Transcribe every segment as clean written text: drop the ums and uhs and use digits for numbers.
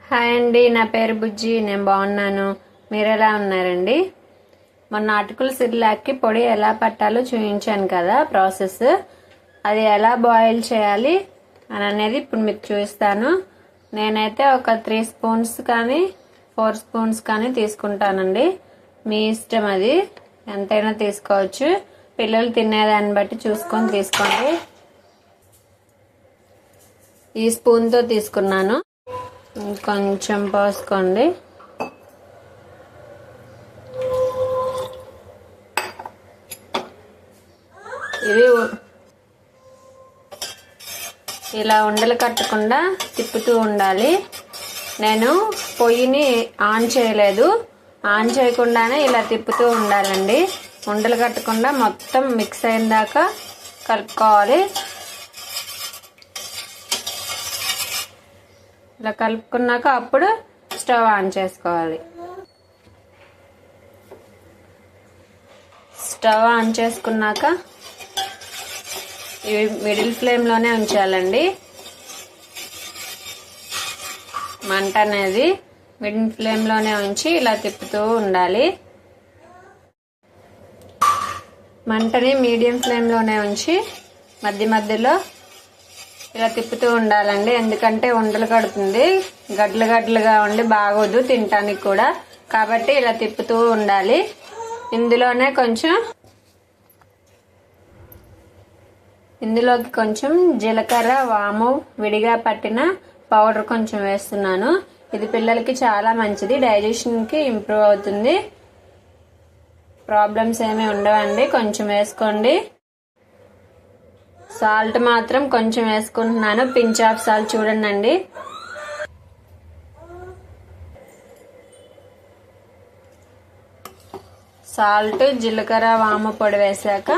Hi అండి, నా పేరు బుజ్జి. నేను బాగున్నాను. మీరు ఎలా ఉన్నారండి? మొన్న అటుకుల సిర్లాక్కి పొడి ఎలా పట్టాలో చూపించాను కదా, ప్రాసెస్. అది ఎలా బాయిల్ చేయాలి అని అనేది ఇప్పుడు మీకు చూపిస్తాను. నేనైతే ఒక 3 స్పూన్స్ కానీ 4 స్పూన్స్ కానీ తీసుకుంటానండి. మీ ఇష్టం, అది ఎంతైనా తీసుకోవచ్చు. పిల్లలు తినేదాన్ని బట్టి చూసుకొని తీసుకోండి. ఈ స్పూన్తో తీసుకున్నాను. కొంచెం పోసుకోండి. ఇవి ఇలా ఉండలు కట్టకుండా తిప్పుతూ ఉండాలి. నేను పొయ్యిని ఆన్ చేయలేదు. ఆన్ చేయకుండానే ఇలా తిప్పుతూ ఉండాలండి. ఉండలు కట్టకుండా మొత్తం మిక్స్ అయిన దాకా కలుపుకోవాలి. ఇలా కలుపుకున్నాక అప్పుడు స్టవ్ ఆన్ చేసుకోవాలి. స్టవ్ ఆన్ చేసుకున్నాక ఇవి మిడిల్ ఫ్లేమ్లోనే ఉంచాలండి. మంట అనేది మిడిల్ ఫ్లేమ్లోనే ఉంచి ఇలా తిప్పుతూ ఉండాలి. మంటని మీడియం ఫ్లేమ్లోనే ఉంచి మధ్య మధ్యలో ఇలా తిప్పుతూ ఉండాలండి. ఎందుకంటే ఉండలు కడుతుంది, గడ్లు గడ్లుగా ఉండి బాగోదు తినటానికి కూడా. కాబట్టి ఇలా తిప్పుతూ ఉండాలి. ఇందులోకి కొంచెం జీలకర్ర, వాము విడిగా పట్టిన పౌడర్ కొంచెం వేస్తున్నాను. ఇది పిల్లలకి చాలా మంచిది, డైజెషన్కి ఇంప్రూవ్ అవుతుంది. ప్రాబ్లమ్స్ ఏమీ ఉండవండి. కొంచెం వేసుకోండి. సాల్ట్ మాత్రం కొంచెం వేసుకుంటున్నాను, పించ్ ఆఫ్ సాల్ట్. చూడండి. సాల్ట్, జీలకర్ర, వాము పొడి వేసాక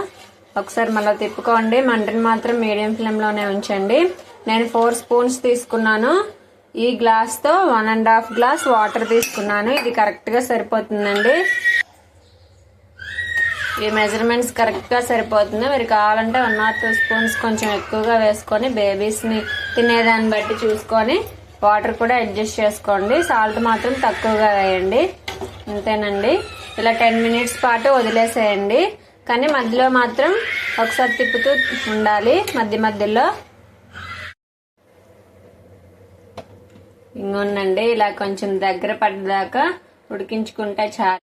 ఒకసారి మళ్ళీ తిప్పుకోండి. మంటని మాత్రం మీడియం ఫ్లేమ్లోనే ఉంచండి. నేను 4 స్పూన్స్ తీసుకున్నాను. ఈ గ్లాస్తో 1.5 గ్లాస్ వాటర్ తీసుకున్నాను. ఇది కరెక్ట్గా సరిపోతుందండి. ఈ మెజర్మెంట్స్ కరెక్ట్గా సరిపోతుంది. మీరు కావాలంటే 1 or 2 స్పూన్స్ కొంచెం ఎక్కువగా వేసుకొని బేబీస్ని తినేదాన్ని బట్టి చూసుకొని వాటర్ కూడా అడ్జస్ట్ చేసుకోండి. సాల్ట్ మాత్రం తక్కువగా వేయండి. అంతేనండి. ఇలా 10 మినిట్స్ పాటు వదిలేసేయండి. కానీ మధ్యలో మాత్రం ఒకసారి తిప్పుతూ ఉండాలి. మధ్య మధ్యలో ఇంకొందండి. ఇలా కొంచెం దగ్గర పడ్డదాకా ఉడికించుకుంటే చాలు.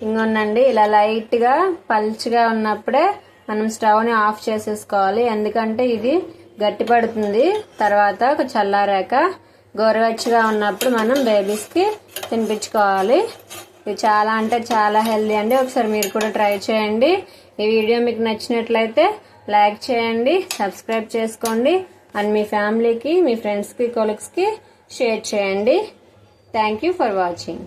ఇంకొందండి. ఇలా లైట్గా పల్చగా ఉన్నప్పుడే మనం స్టవ్ని ఆఫ్ చేసేసుకోవాలి. ఎందుకంటే ఇది గట్టి పడుతుంది తర్వాత చల్లారాక. గోరువెచ్చగా ఉన్నప్పుడు మనం బేబీస్కి తినిపించుకోవాలి. ఇది చాలా అంటే చాలా హెల్దీ అండి. ఒకసారి మీరు కూడా ట్రై చేయండి. ఈ వీడియో మీకు నచ్చినట్లయితే లైక్ చేయండి, సబ్స్క్రైబ్ చేసుకోండి, అండ్ మీ ఫ్యామిలీకి, మీ ఫ్రెండ్స్కి, కొలీగ్స్కి షేర్ చేయండి. Thank you for watching.